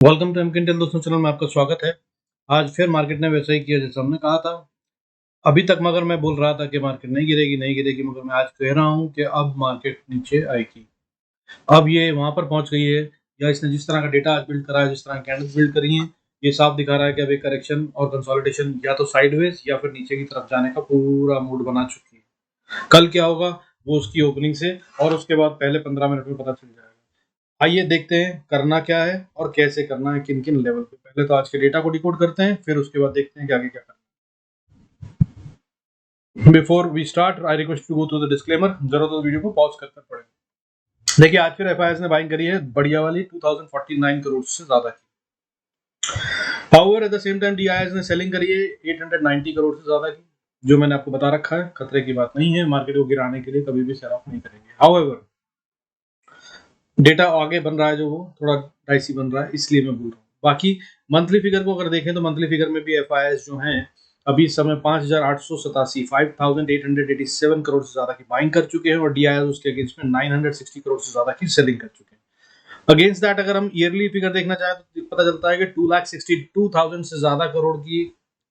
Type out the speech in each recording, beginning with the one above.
Welcome to एमकेएनटेल दोस्तों, channel में आपका स्वागत है। आज फिर मार्केट ने वैसा ही किया जैसा हमने कहा था। अभी तक मगर मैं बोल रहा था कि मार्केट नहीं गिरेगी, मगर मैं आज कह रहा हूं कि अब मार्केट नीचे आएगी। अब ये वहां पर पहुंच गई है, या इसने जिस तरह का डेटा आज बिल्ड करा है, जिस तरह कैंडल्स बिल्ड करी हैं, ये साफ दिखा रहा है कि अब एक करेक्शन और कंसोलिडेशन या तो साइडवेज या फिर नीचे की तरफ जाने का पूरा मूड बना चुकी है। कल क्या होगा वो उसकी ओपनिंग से और उसके बाद पहले 15 मिनट में पता चल जाएगा। आइए देखते हैं करना क्या है और कैसे करना है, किन किन लेवल पे। पहले तो आज के डेटा को डिकोड करते हैं, फिर उसके बाद देखते हैं कि आगे क्या करना है। Before we start I request to go through the disclaimer. जरूरत तो वीडियो को पॉज कर पड़ेगा। देखिए, आज फिर एफआईएस ने बाइंग करी है बढ़िया वाली 2049 करोड़ से ज्यादा की। However at the same time DIIs ने सेलिंग करी है 890 करोड़ से ज्यादा की। जो मैंने आपको बता रखा है, खतरे की बात नहीं है, मार्केट को गिराने के लिए कभी भी सेल ऑफ नहीं करेंगे। हाउएवर डेटा आगे बन रहा है, जो वो थोड़ा डाइसी बन रहा है, इसलिए मैं बोल रहा हूँ। बाकी मंथली फिगर को अगर देखें तो मंथली फिगर में भी एफआईएस जो हैं अभी इस समय 5887 5887 करोड़ से ज्यादा की बाइंग कर चुके हैं और डीआईएस उसके अगेंस्ट में 960 करोड़ से ज्यादा की सेलिंग कर चुके हैं। अगेंस्ट दैट अगर हम ईयरली फिगर देखना चाहें तो पता चलता है कि 2,62,000 से ज्यादा करोड़ की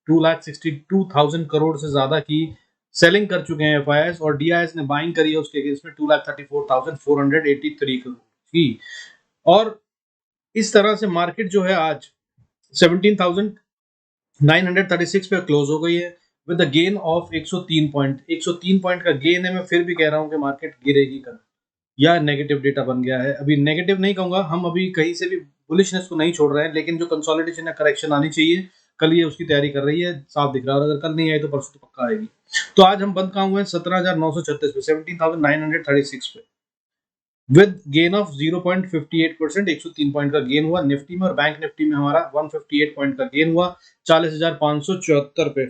2,62,000 करोड़ से ज्यादा की सेलिंग कर चुके हैं एफआईएस, और डीआईएस ने बाइंग करी है उसके अगेंस्ट में 2,34,483 करोड़ की। और इस तरह से मार्केट जो है आज 17,936 पे क्लोज हो गई है with a gain of 103 point. 103 point का गेन है। मैं फिर भी कह रहा हूं कि मार्केट गिरेगी कल, या नेगेटिव डेटा बन गया है। अभी नेगेटिव नहीं कहूंगा, हम अभी कहीं से भी बुलिशनेस को नहीं छोड़ रहे हैं, लेकिन जो कंसोलिडेशन या करेक्शन आनी चाहिए कल, ये उसकी तैयारी कर रही है, साफ दिख रहा है। और अगर कल नहीं आई तो परसों तो पक्का आएगी। तो आज हम बंद कहाँ हुए हैं? 17,936 पे, 17,936 पे, विद गेन ऑफ 0.58%। 103 पॉइंट का गेन हुआ निफ्टी में, और बैंक निफ्टी में हमारा 158 पॉइंट का गेन हुआ 40,574 पे,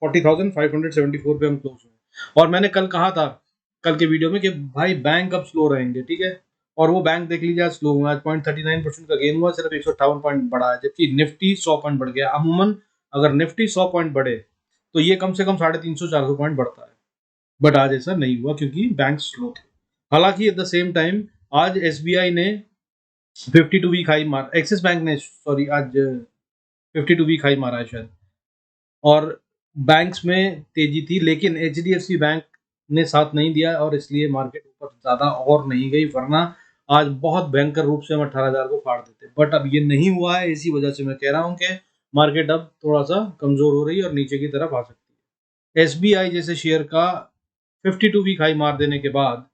40,574 पे हम क्लोज हुए। और मैंने कल कहा था, कल के वीडियो में, कि भाई बैंक अब स्लो रहेंगे, ठीक है। और वो बैंक देख लीजिए आज स्लो हुआ, आज 0.39% का गेन हुआ, सिर्फ 158 पॉइंट बढ़ा है, जबकि निफ्टी 100 पॉइंट बढ़ गया। अमूमन अगर निफ्टी 100 पॉइंट बढ़े तो ये कम से कम 350-400 पॉइंट बढ़ता है, बट आज ऐसा नहीं हुआ क्योंकि बैंक स्लो थे। हालांकि एट द सेम टाइम आज एसबीआई ने 52 वीक हाई मार, एक्सिस बैंक ने, सॉरी, आज 52 वीक हाई मारा है शायद। और बैंक्स में तेजी थी, लेकिन एचडीएफसी बैंक ने साथ नहीं दिया, और इसलिए मार्केट ऊपर ज्यादा और नहीं गई, वरना आज बहुत भयंकर रूप से हम 18,000 को फाड़ देते। बट अब ये नहीं हुआ है, इसी वजह से मैं कह रहा हूँ कि मार्केट अब थोड़ा सा कमजोर हो रही है और नीचे की तरफ आ सकती है। एसबीआई जैसे शेयर का 52 वीक हाई मार देने के बाद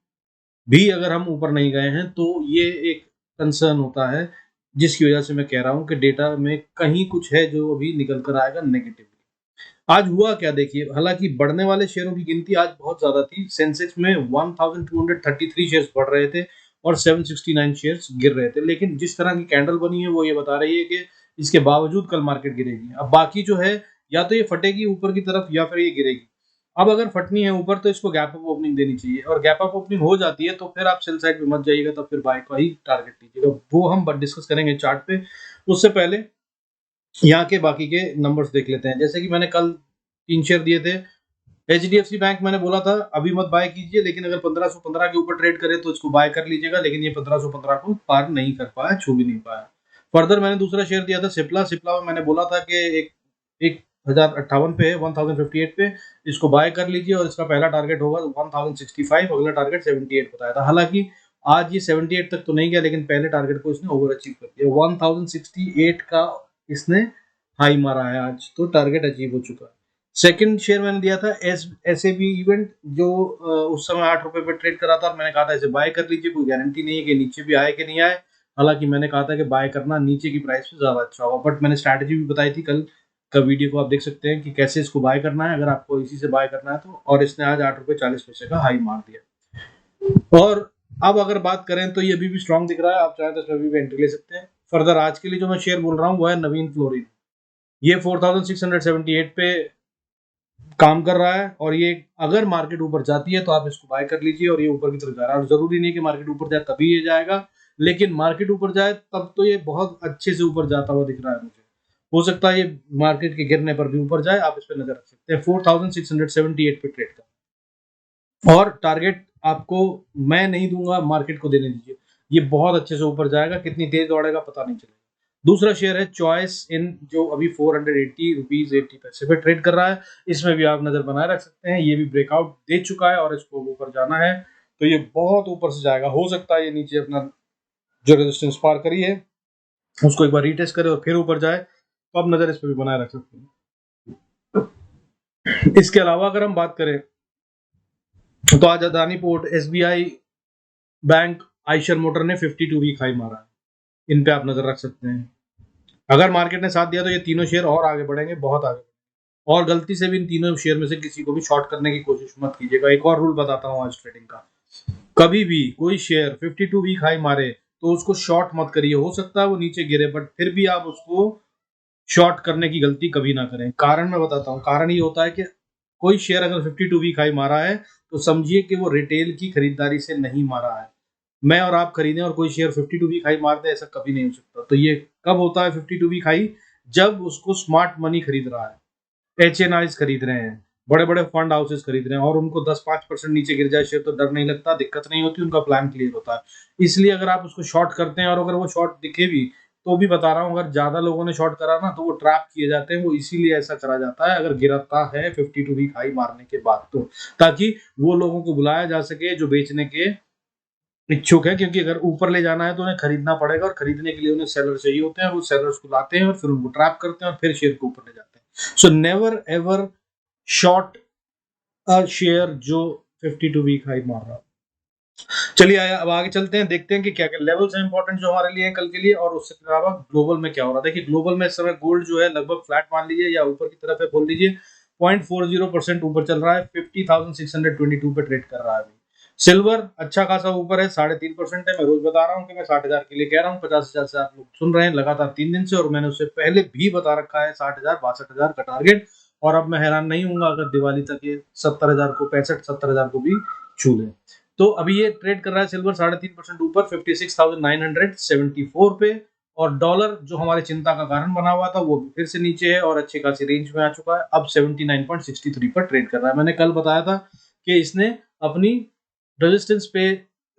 भी अगर हम ऊपर नहीं गए हैं तो ये एक कंसर्न होता है, जिसकी वजह से मैं कह रहा हूं कि डेटा में कहीं कुछ है जो अभी निकल कर आएगा नेगेटिवली। आज हुआ क्या देखिए, हालांकि बढ़ने वाले शेयरों की गिनती आज बहुत ज्यादा थी। सेंसेक्स में 1233 शेयर्स बढ़ रहे थे और 769 शेयर्स गिर रहे थे, लेकिन जिस तरह की कैंडल बनी है वो ये बता रही है कि इसके बावजूद कल मार्केट गिरेगी। अब बाकी जो है, या तो ये फटेगी ऊपर की तरफ या फिर ये गिरेगी। अब अगर फटनी है ऊपर तो इसको गैप अप ओपनिंग देनी चाहिए, और गैप अप ओपनिंग हो जाती है तो फिर आप सेल साइड पे मत जाइएगा, तो फिर बाय का ही टारगेट लीजिएगा। वो हम डिस्कस करेंगे चार्ट पे। उससे पहले यहाँ के बाकी के नंबर्स देख लेते हैं। जैसे कि मैंने कल 3 शेयर दिए थे। एचडीएफसी बैंक मैंने बोला था अभी मत बाय कीजिए, लेकिन अगर 1515 के ऊपर ट्रेड करे तो इसको बाय कर लीजिएगा, लेकिन ये 1515 को पार नहीं कर पाया, छू भी नहीं पाया। फर्दर मैंने दूसरा शेयर दिया था सिप्ला। सिप्ला में मैंने बोला था कि एक 1058 पे है, 1058 पे, इसको बाय कर लीजिए, और इसका पहला टारगेट होगा 1065, अगला टारगेट 78 बताया था। हालांकि आज ये 78 तक तो नहीं गया, लेकिन पहले टारगेट को इसने ओवर अचीव कर दिया। 1068 का इसने हाई मारा है आज, तो टारगेट अचीव हो चुका है। सेकंड शेयर मैंने दिया था एस ए बी इवेंट, जो उस समय 8 रुपए पे ट्रेड करा था, और मैंने कहा था इसे बाय कर लीजिए, कोई गारंटी नहीं है कि नीचे भी आए कि नहीं आए। हालांकि मैंने कहा था कि बाय करना नीचे की प्राइस पे ज्यादा अच्छा होगा, बट मैंने स्ट्रैटेजी भी बताई थी। कल का वीडियो को आप देख सकते हैं कि कैसे इसको बाय करना है, अगर आपको इसी से बाय करना है तो। और इसने आज 8 रुपए 40 पैसे का हाई मार दिया। और अब अगर बात करें तो ये अभी भी स्ट्रॉन्ग दिख रहा है, आप चाहे तो इसमें अभी भी एंट्री ले सकते हैं। फर्दर आज के लिए जो मैं शेयर बोल रहा हूँ वो है नवीन फ्लोरिन। ये 4678 पे काम कर रहा है, और ये अगर मार्केट ऊपर जाती है तो आप इसको बाय कर लीजिए, और ये ऊपर की तरफ जा रहा है। और जरूरी नहीं कि मार्केट ऊपर जाए तभी ये जाएगा, लेकिन मार्केट ऊपर जाए तब तो ये बहुत अच्छे से ऊपर जाता हुआ दिख रहा है मुझे। हो सकता है ये मार्केट के गिरने पर भी ऊपर जाए, आप इस पर नजर रख सकते हैं। 4678 पे ट्रेड का, और टारगेट आपको मैं नहीं दूंगा, मार्केट को देने दीजिए। ये बहुत अच्छे से ऊपर जाएगा, कितनी तेज दौड़ेगा पता नहीं चलेगा। दूसरा शेयर है चॉइस इन, जो अभी 480 रुपीज 80 पैसे पे ट्रेड कर रहा है। इसमें भी आप नजर बनाए रख सकते हैं। ये भी ब्रेकआउट दे चुका है और इसको ऊपर जाना है तो ये बहुत ऊपर से जाएगा। हो सकता है ये नीचे अपना जो रेजिस्टेंस पार करी है उसको एक बार रीटेस्ट करे और फिर ऊपर जाए, तो आप नजर इस पर भी बनाए रख सकते हैं। इसके अलावा अगर हम बात करें तो आज Adani port, SBI bank, Eicher motor ने 52 वीक हाई मारा है। इन पे आप नजर रख सकते हैं। अगर मार्केट ने साथ दिया तो ये तीनों शेयर और आगे बढ़ेंगे, बहुत आगे। और गलती से भी इन तीनों शेयर में से किसी को भी शॉर्ट करने की कोशिश मत कीजिएगा। एक और रूल बताता हूँ आज ट्रेडिंग का, कभी भी कोई शेयर 52 वीक हाई मारे तो उसको शॉर्ट मत करिए। हो सकता है वो नीचे गिरे बट फिर भी आप उसको शॉर्ट करने की गलती कभी ना करें। कारण मैं बताता हूँ, कारण ये होता है कि कोई शेयर अगर 52 वीक हाई मारा है तो समझिए कि वो रिटेल की खरीदारी से नहीं मारा है। मैं और आप खरीदें और कोई शेयर 52 वीक हाई मार दे, ऐसा कभी नहीं हो सकता। तो ये कब होता है 52 वीक हाई? जब उसको स्मार्ट मनी खरीद रहा है, एचएनआईज खरीद रहे हैं, बड़े बड़े फंड हाउसेस खरीद रहे हैं और उनको 10-5% नीचे गिर जाए शेयर तो डर नहीं लगता, दिक्कत नहीं होती, उनका प्लान क्लियर होता है। इसलिए अगर आप उसको शॉर्ट करते हैं और अगर वो शॉर्ट दिखे भी, तो भी बता रहा हूँ, अगर ज्यादा लोगों ने शॉर्ट करा ना तो वो ट्रैप किए जाते हैं। वो इसीलिए ऐसा करा जाता है अगर गिरता है 52 वीक हाई मारने के बाद, तो ताकि वो लोगों को बुलाया जा सके जो बेचने के इच्छुक है। क्योंकि अगर ऊपर ले जाना है तो उन्हें खरीदना पड़ेगा और खरीदने के लिए उन्हें सेलर चाहिए होते हैं और वो सेलर्स को लाते हैं और फिर उनको ट्रैप करते हैं और फिर शेयर को ऊपर ले जाते हैं। So never ever short a share जो 52 वीक हाई मार रहा। चलिए आया, अब आगे चलते हैं, देखते हैं कि क्या क्या लेवल्स हैं इंपॉर्टेंट जो हमारे लिए हैं कल के लिए, और उससे अलावा ग्लोबल में क्या हो रहा है। देखिए ग्लोबल में इस समय गोल्ड जो है लगभग फ्लैट मान लीजिए या ऊपर की तरफ है, बोल लीजिए 0.40% ऊपर चल रहा है, 50,622 पे ट्रेड कर रहा है अभी। सिल्वर अच्छा खासा ऊपर है, 3.5% है। मैं रोज बता रहा हूँ कि मैं 60,000 के लिए कह रहा हूँ, 50,000 से आप लोग सुन रहे हैं लगातार 3 दिन से, और मैंने उससे पहले भी बता रखा है 60,000 62,000 का टारगेट। और अब मैं हैरान नहीं हूँ अगर दिवाली तक ये 70,000 को 65-70,000 को भी छू ले। तो अभी ये ट्रेड कर रहा है सिल्वर 3.5% ऊपर 56,974 पे। और डॉलर जो हमारे चिंता का कारण बना हुआ था वो फिर से नीचे है और अच्छी खासी रेंज में आ चुका है, अब 79.63 पर ट्रेड कर रहा है। मैंने कल बताया था कि इसने अपनी रेजिस्टेंस पे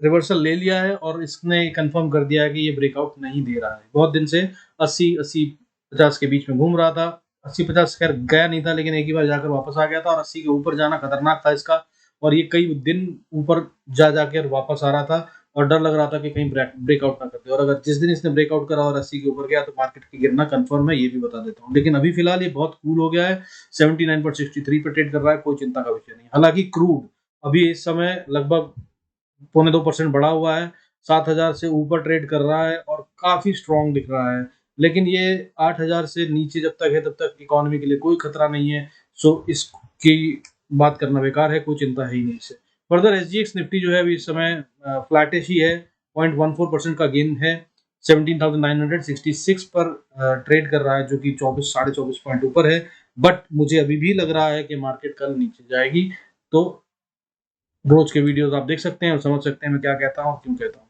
रिवर्सल ले लिया है और इसने कंफर्म कर दिया है कि ये ब्रेकआउट नहीं दे रहा है। बहुत दिन से 80-80-50 के बीच में घूम रहा था। 80-50 खैर गया नहीं था, लेकिन एक ही बार जाकर वापस आ गया था और 80 के ऊपर जाना खतरनाक था इसका। और ये कई दिन ऊपर जा जाकर वापस आ रहा था और डर लग रहा था कि कहीं ब्रेकआउट ना कर दे। और अगर जिस दिन इसने ब्रेकआउट करा और 80 के ऊपर गया तो मार्केट की गिरना कंफर्म है, ये भी बता देता हूँ। लेकिन अभी फिलहाल ये बहुत कूल हो गया है, 79.63 पे ट्रेड कर रहा है, कोई चिंता का विषय नहीं। हालांकि क्रूड अभी इस समय लगभग 0.2% बढ़ा हुआ है, 7,000 से ऊपर ट्रेड कर रहा है और काफी स्ट्रॉन्ग दिख रहा है। लेकिन ये 8,000 से नीचे जब तक है तब तक इकोनॉमी के लिए कोई खतरा नहीं है। सो इसकी बात करना बेकार है, कोई चिंता है ही नहीं इससे। फर्दर एसजीएक्स निफ्टी जो है अभी इस समय फ्लैटिश ही है, 0.14% का गेन है, 17,966 पर ट्रेड कर रहा है, जो कि 24-24.5 पॉइंट ऊपर है। बट मुझे अभी भी लग रहा है कि मार्केट कल नीचे जाएगी। तो रोज के वीडियोस आप देख सकते हैं और समझ सकते हैं मैं क्या कहता हूँ और क्यों कहता हूँ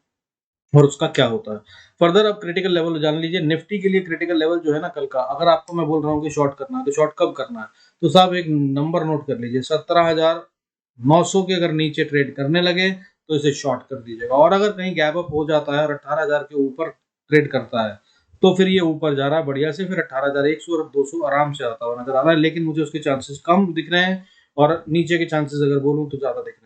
और उसका क्या होता है। फर्दर अब क्रिटिकल लेवल जान लीजिए। निफ्टी के लिए क्रिटिकल लेवल जो है ना कल का, अगर आपको मैं बोल रहा हूँ कि शॉर्ट करना है तो शॉर्ट कब करना है, तो साहब एक नंबर नोट कर लीजिए, 17,900 के अगर नीचे ट्रेड करने लगे तो इसे शॉर्ट कर दीजिएगा। और अगर कहीं गैप अप हो जाता है और 18,000 के ऊपर ट्रेड करता है तो फिर ये ऊपर जा रहा है बढ़िया से, फिर 18,100 और 200 आराम से आता हुआ नजर आ रहा है। लेकिन मुझे उसके चांसेस कम दिख रहे हैं और नीचे के चांसेस अगर बोलूँ तो ज्यादा दिख रहे हैं।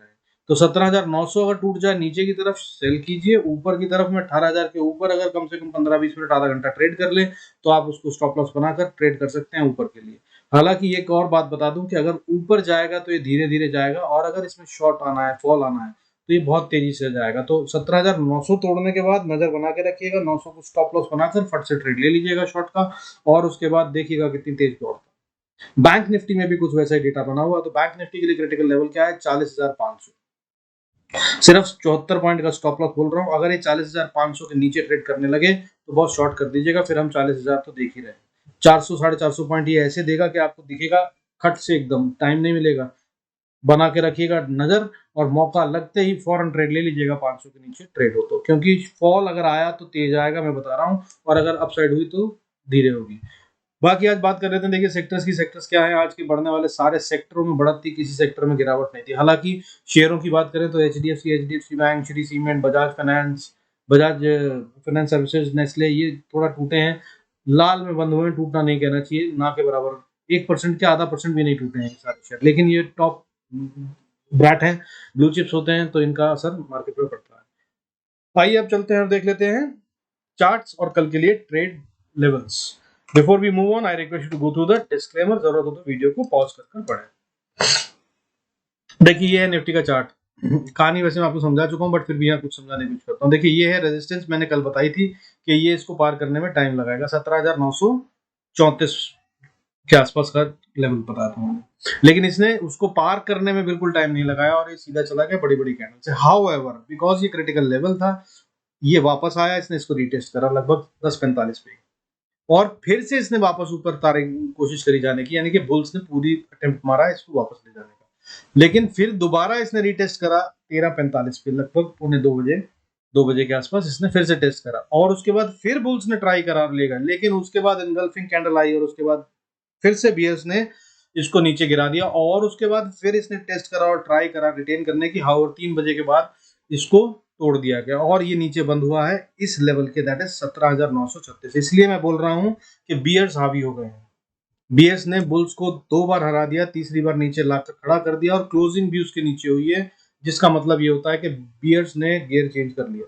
तो 17,900 अगर टूट जाए नीचे की तरफ सेल कीजिए, ऊपर की तरफ में 18,000 के ऊपर अगर कम से कम 15-20 मिनट आधा घंटा ट्रेड कर ले तो आप उसको स्टॉप लॉस बनाकर ट्रेड कर सकते हैं ऊपर के लिए। हालांकि एक और बात बता दूं कि अगर ऊपर जाएगा तो ये धीरे धीरे जाएगा और अगर इसमें शॉर्ट आना है, फॉल आना है, तो ये बहुत तेजी से जाएगा। तो 17,900 तोड़ने के बाद नजर बना के रखिएगा, 900 को स्टॉप लॉस बनाकर फट से ट्रेड ले लीजिएगा शॉर्ट का और उसके बाद देखिएगा कितनी तेज दौड़ता है। बैंक निफ्टी में भी कुछ वैसा ही डेटा बना हुआ है। तो बैंक निफ्टी के लिए क्रिटिकल लेवल क्या है, 40,500, सिर्फ 74 पॉइंट का स्टॉप लॉस बोल रहा हूँ। अगर ये 40,500 के नीचे ट्रेड करने लगे तो बहुत शॉर्ट कर दीजिएगा, फिर हम 40,000 तो देख ही रहे हैं। 400-450 पॉइंट ये ऐसे देगा कि आपको दिखेगा खट से, एकदम टाइम नहीं मिलेगा। बना के रखिएगा नजर और मौका लगते ही फौरन ट्रेड ले लीजिएगा 500 के नीचे ट्रेड हो तो, क्योंकि फॉल अगर आया तो तेज आएगा मैं बता रहा हूँ, और अगर अपसाइड हुई तो धीरे होगी। बाकी आज बात कर रहे थे, देखिए सेक्टर्स की, सेक्टर्स क्या है आज के बढ़ने वाले सारे सेक्टरों में बढ़त थी, किसी सेक्टर में गिरावट नहीं थी। हालांकि शेयरों की बात करें तो HDFC bank, Shri cement, Bajaj finance services, Nestle, ये थोड़ा टूटे हैं। लाल में बंद हुए हैं, टूटना नहीं कहना चाहिए, ना के बराबर 1% के आधा परसेंट भी नहीं टूटे हैं ये सारे शेयर, लेकिन ये टॉप ब्रैट है, ब्लू चिप्स होते हैं, तो इनका असर मार्केट पे पड़ता है। आइए अब चलते हैं और देख लेते हैं चार्ट्स और कल के लिए trade levels. Before we move on, I request you to go through the disclaimer, जरूरत हो तो वीडियो को पॉज कर पढ़ें। देखिए ये है निफ्टी का चार्ट, कहानी वैसे मैं आपको समझा चुका हूं, बट फिर भी यहाँ कुछ समझाने की कोशिश करता हूँ। देखिए ये है रेजिस्टेंस, मैंने कल बताई थी कि ये इसको पार करने में टाइम लगाएगा, 17,934 के आसपास का लेवल बताया था मैंने, लेकिन इसने उसको पार करने में बिल्कुल टाइम नहीं लगाया और ये सीधा चला गया बड़ी बड़ी कैंडल से। हाउएवर बिकॉज ये क्रिटिकल लेवल था, ये वापस आया, इसने इसको रिटेस्ट करा लगभग 10:45 पे, और फिर से इसने वापस ऊपर तारे कोशिश करी जाने की, यानी कि बुल्स ने पूरी अटेम्प्ट मारा इसको वापस ले जाने का, लेकिन फिर दोबारा इसने रिटेस्ट करा 13:45 पे, लगभग 1:45 2 बजे के आसपास इसने फिर से टेस्ट करा, और उसके बाद फिर बुल्स ने ट्राई करा और लेगा, लेकिन उसके बाद इनगल्फिंग कैंडल आई और उसके बाद फिर से बियर्स ने इसको नीचे गिरा दिया, और उसके बाद फिर इसने टेस्ट करा और ट्राई करा रिटेन करने की, हाउ 3 बजे के बाद इसको तोड़ दिया गया और ये नीचे बंद हुआ है इस लेवल के, दैट इज 17,936। इसलिए मैं बोल रहा हूं कि बियर्स हावी हो गए हैं, बियर्स ने बुल्स को 2 बार हरा दिया, तीसरी बार नीचे लाकर खड़ा कर दिया और क्लोजिंग भी उसके नीचे हुई है, जिसका मतलब ये होता है कि बियर्स ने गियर चेंज कर लिया।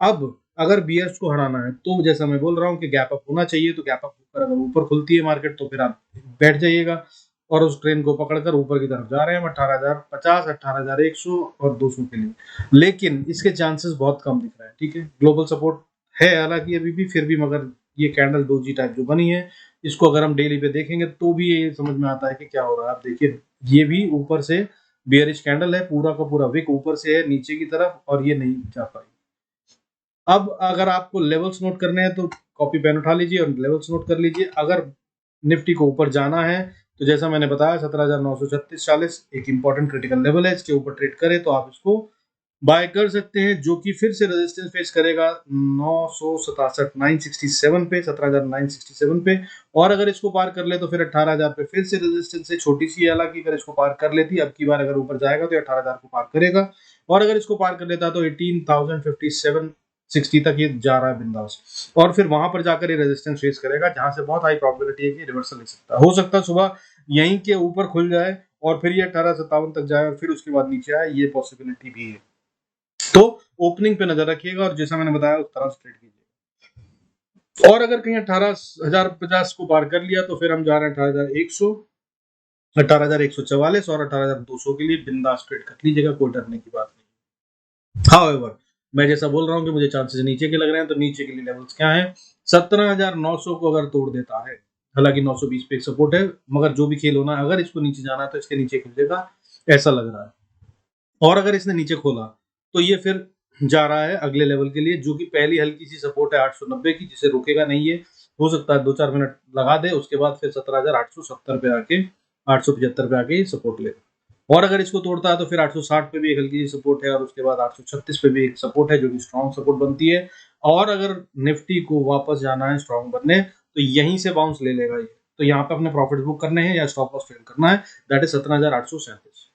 अब अगर बियर्स को हराना है तो जैसा मैं बोल रहा हूँ कि गैप अप होना चाहिए, तो गैप अप होकर अगर ऊपर खुलती है मार्केट तो फिर आप बैठ जाइएगा और उस ट्रेन को पकड़कर ऊपर की तरफ जा रहे हैं हम 18,050, 18,100 और 200 के लिए, लेकिन इसके चांसेस बहुत कम दिख रहे हैं। ठीक है, ग्लोबल सपोर्ट है हालांकि अभी भी, फिर भी मगर ये कैंडल डोजी टाइप जो बनी है, इसको अगर हम डेली पे देखेंगे तो भी ये समझ में आता है कि क्या हो रहा है। आप देखिए ये भी ऊपर से बियरिश कैंडल है, पूरा का पूरा विक ऊपर से है नीचे की तरफ और ये नहीं जा पाई। अब अगर आपको लेवल्स नोट करने हैं तो कॉपी पेन उठा लीजिए और लेवल्स नोट कर लीजिए। अगर निफ्टी को ऊपर जाना है तो जैसा मैंने बताया 17,936 एक इंपॉर्टेंट क्रिटिकल लेवल है, इसके ऊपर ट्रेड करें तो आप इसको बाय कर सकते हैं, जो कि फिर से रेजिस्टेंस फेस करेगा 967 967 पे, 17,967 पे, और अगर इसको पार कर ले तो फिर 18,000 पे फिर से रेजिस्टेंस है, छोटी सी है हालांकि, अगर इसको पार कर लेती अब की बार अगर ऊपर जाएगा तो 18,000 को पार करेगा, और अगर इसको पार कर लेता तो 18,057 60 तक ये जा रहा है बिंदास, और फिर वहां पर जाकर ये रेजिस्टेंस फेस करेगा जहां से बहुत हाई प्रोबेबिलिटी है कि रिवर्सल ले सकता है, हो सकता है सुबह यहीं के ऊपर खुल जाए और फिर ये 1857 तक जाए और फिर उसके बाद नीचे आए, ये पॉसिबिलिटी भी है। तो ओपनिंग पे नजर रखिएगा और जैसा मैंने बताया उस तरह से ट्रेड कीजिएगा, और अगर कहीं 18,050 को पार कर लिया तो फिर हम जा रहे हैं 18,100, 18,144 और 18,200 के लिए बिंदास ट्रेड कर लीजिएगा, कोई डरने की बात नहीं। हाउएवर मैं जैसा बोल रहा हूँ कि मुझे चांसेस नीचे के लग रहे हैं, तो नीचे के लिए लेवल्स क्या है, 17,900 को अगर तोड़ देता है, हालांकि 920 पे एक सपोर्ट है, मगर जो भी खेल होना है, अगर इसको नीचे जाना है तो इसके नीचे खुलेगा ऐसा लग रहा है, और अगर इसने नीचे खोला तो ये फिर जा रहा है अगले लेवल के लिए, जो कि पहली हल्की सी सपोर्ट है 890 की, जिसे रुकेगा नहीं है, हो सकता है 2-4 मिनट लगा दे, उसके बाद फिर 17,870 पे आके 875 पे आके सपोर्ट ले, और अगर इसको तोड़ता है तो फिर 860 पे भी एक हल्की सी सपोर्ट है और उसके बाद 836 पे भी एक सपोर्ट है जो कि स्ट्रॉन्ग सपोर्ट बनती है, और अगर निफ्टी को वापस जाना है स्ट्रॉन्ग बनने तो यहीं से बाउंस ले लेगा ये, तो यहाँ पे अपने प्रॉफिट बुक करने हैं या स्टॉप लॉस ट्रेड करना है, दैट इज 17,837,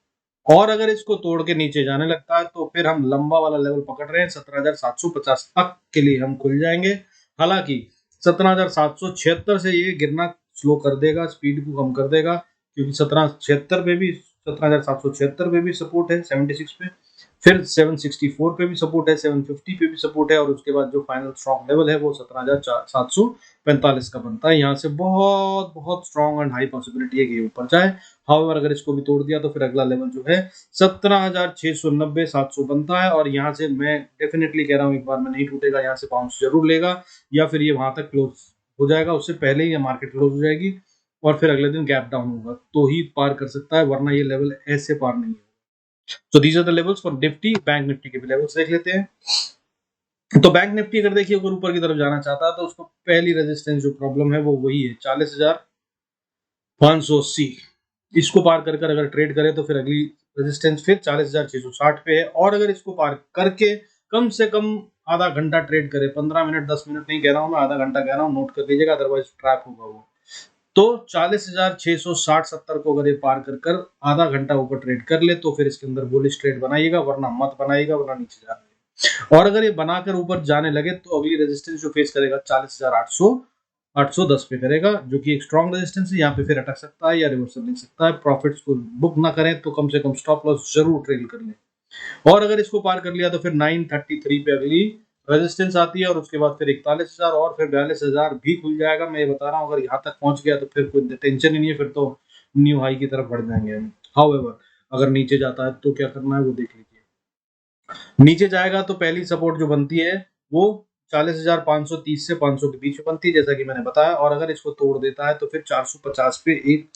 और अगर इसको तोड़ के नीचे जाने लगता है तो फिर हम लंबा वाला लेवल पकड़ रहे हैं 17,750 तक के लिए हम खुल जाएंगे, हालांकि 17,776 से ये गिरना स्लो कर देगा, स्पीड को कम कर देगा, क्योंकि 1776 पे भी 17,776 पे भी सपोर्ट है 76 पे, फिर 764 पे भी सपोर्ट है, 750 पे भी सपोर्ट है, और उसके बाद जो फाइनल स्ट्रॉन्ग लेवल है वो 17,745 का बनता है, यहाँ से बहुत बहुत स्ट्रॉन्ग एंड हाई पॉसिबिलिटी है कि ऊपर जाए। हाउएवर अगर इसको भी तोड़ दिया तो फिर अगला लेवल जो है 17,690 700 बनता है, और यहाँ से मैं डेफिनेटली कह रहा हूँ एक बार में नहीं टूटेगा, यहाँ से बाउंस जरूर लेगा या फिर ये वहां तक क्लोज हो जाएगा, उससे पहले ही मार्केट क्लोज हो जाएगी और फिर अगले दिन गैप डाउन होगा तो ही पार कर सकता है, वरना ये लेवल ऐसे पार नहीं होगा। So these are the levels for Nifty. Bank Nifty के भी लेवल्स देख लेते हैं। तो बैंक निफ्टी अगर देखिए अगर ऊपर की तरफ जाना चाहता है तो उसको पहली रेजिस्टेंस जो प्रॉब्लम है वो वही है 40,580, इसको पार कर कर अगर ट्रेड करे तो फिर अगली रेजिस्टेंस फिर 40,660 पे है, और अगर इसको पार करके कम से कम आधा घंटा ट्रेड करे, 15 मिनट 10 मिनट नहीं कह रहा हूं मैं, आधा घंटा कह रहा हूं, नोट कर लीजिएगा अदरवाइज ट्रैप होगा वो, तो 40,660-70 को अगर ये पार कर कर आधा घंटा ऊपर ट्रेड कर ले तो फिर इसके अंदर बुलिश ट्रेड बनाइएगा, वरना मत बनाइएगा, वरना नीचे जा रहा है, और अगर ये बनाकर ऊपर जाने लगे तो अगली रेजिस्टेंस जो फेस करेगा 40,800 810 पे करेगा, जो कि एक स्ट्रॉन्ग रेजिस्टेंस है। यहाँ पे फिर अटक सकता है या रिवर्सल ले सकता है। प्रॉफिट्स को बुक ना करें तो कम से कम स्टॉप लॉस जरूर ट्रेल कर लें। और अगर इसको पार कर लिया तो फिर 933 पे अगली रेजिस्टेंस आती है, और उसके बाद फिर 41,000 और फिर 42,000 भी खुल जाएगा। मैं ये बता रहा हूँ, अगर यहाँ तक पहुंच गया तो फिर कोई टेंशन ही नहीं है, फिर तो न्यू हाई की तरफ बढ़ जाएंगे हम। हाउएवर अगर नीचे जाता है तो क्या करना है वो देख लीजिए। नीचे जाएगा तो पहली सपोर्ट जो बनती है वो 40,530 से 500 के बीच में बनती है, जैसा कि मैंने बताया। और अगर इसको तोड़ देता है तो फिर 450 पे एक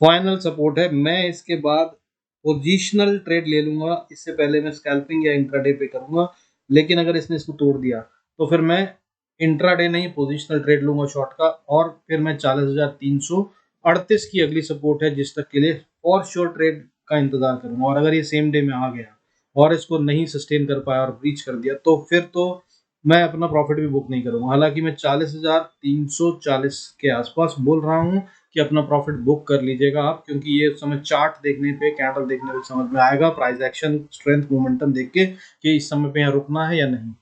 फाइनल सपोर्ट है। मैं इसके बाद पोजिशनल ट्रेड ले लूंगा, इससे पहले मैं स्कैल्पिंग या इंट्राडे पे करूंगा। लेकिन अगर इसने इसको तोड़ दिया तो फिर मैं इंट्राडे नहीं पोजिशनल ट्रेड लूंगा शॉर्ट का, और फिर मैं 40,338 की अगली सपोर्ट है जिस तक के लिए फॉर श्योर ट्रेड का इंतजार करूंगा। और अगर ये सेम डे में आ गया और इसको नहीं सस्टेन कर पाया और ब्रीच कर दिया तो फिर तो मैं अपना प्रॉफिट भी बुक नहीं करूंगा। हालांकि मैं 40,340 के आसपास बोल रहा हूँ कि अपना प्रॉफिट बुक कर लीजिएगा आप, क्योंकि ये उस समय चार्ट देखने पे, कैंडल देखने पे समझ में आएगा, प्राइस एक्शन, स्ट्रेंथ, मोमेंटम देख के कि इस समय पे यहाँ रुकना है या नहीं।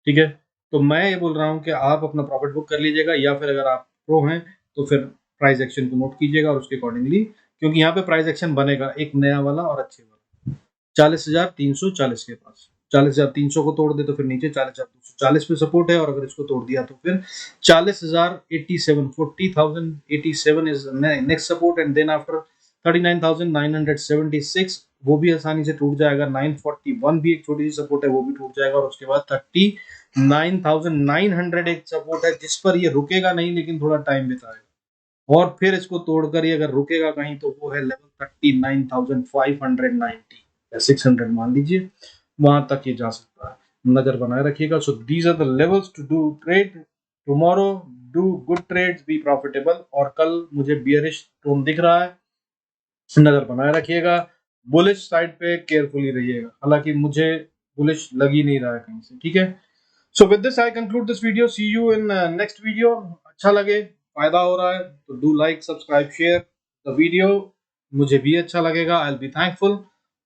ठीक है, तो मैं ये बोल रहा हूँ कि आप अपना प्रॉफिट बुक कर लीजिएगा, या फिर अगर आप प्रो हैं तो फिर प्राइस एक्शन को नोट कीजिएगा और उसके अकॉर्डिंगली, क्योंकि यहाँ पे प्राइस एक्शन बनेगा एक नया वाला और अच्छे वाला। 40,340 के पास 40,300 को तोड़ दे तो फिर नीचे 40,240 पे सपोर्ट है, और अगर इसको तोड़ दिया तो फिर 40,087 40,087 is next support, and then after 39,976 वो भी आसानी से टूट जाएगा। 941 भी एक छोटी सी सपोर्ट है, वो भी टूट जाएगा। और उसके बाद 39,900 एक सपोर्ट है जिस पर ये रुकेगा नहीं, लेकिन थोड़ा टाइम बिताएगा, और फिर इसको तोड़कर ये अगर रुकेगा कहीं तो वो है लेवल 39,590 या 600 मान लीजिए, वहां तक ये जा सकता है। नजर बनाए रखिएगा। So these are the levels to do trade tomorrow. Do good trades, be profitable. और कल मुझे बियरिश टोन दिख रहा है, नजर बनाए रखिएगा। बुलिश साइड पे केयरफुली रहिएगा, हालांकि मुझे बुलिश लग ही नहीं रहा है कहीं से। ठीक है, so with this I conclude this video. See you in next video. अच्छा लगे, फायदा हो रहा है तो do like, subscribe, share the video, मुझे भी अच्छा लगेगा। I will be thankful.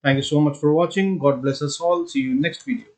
Thank you so much for watching. God bless us all. See you in next video.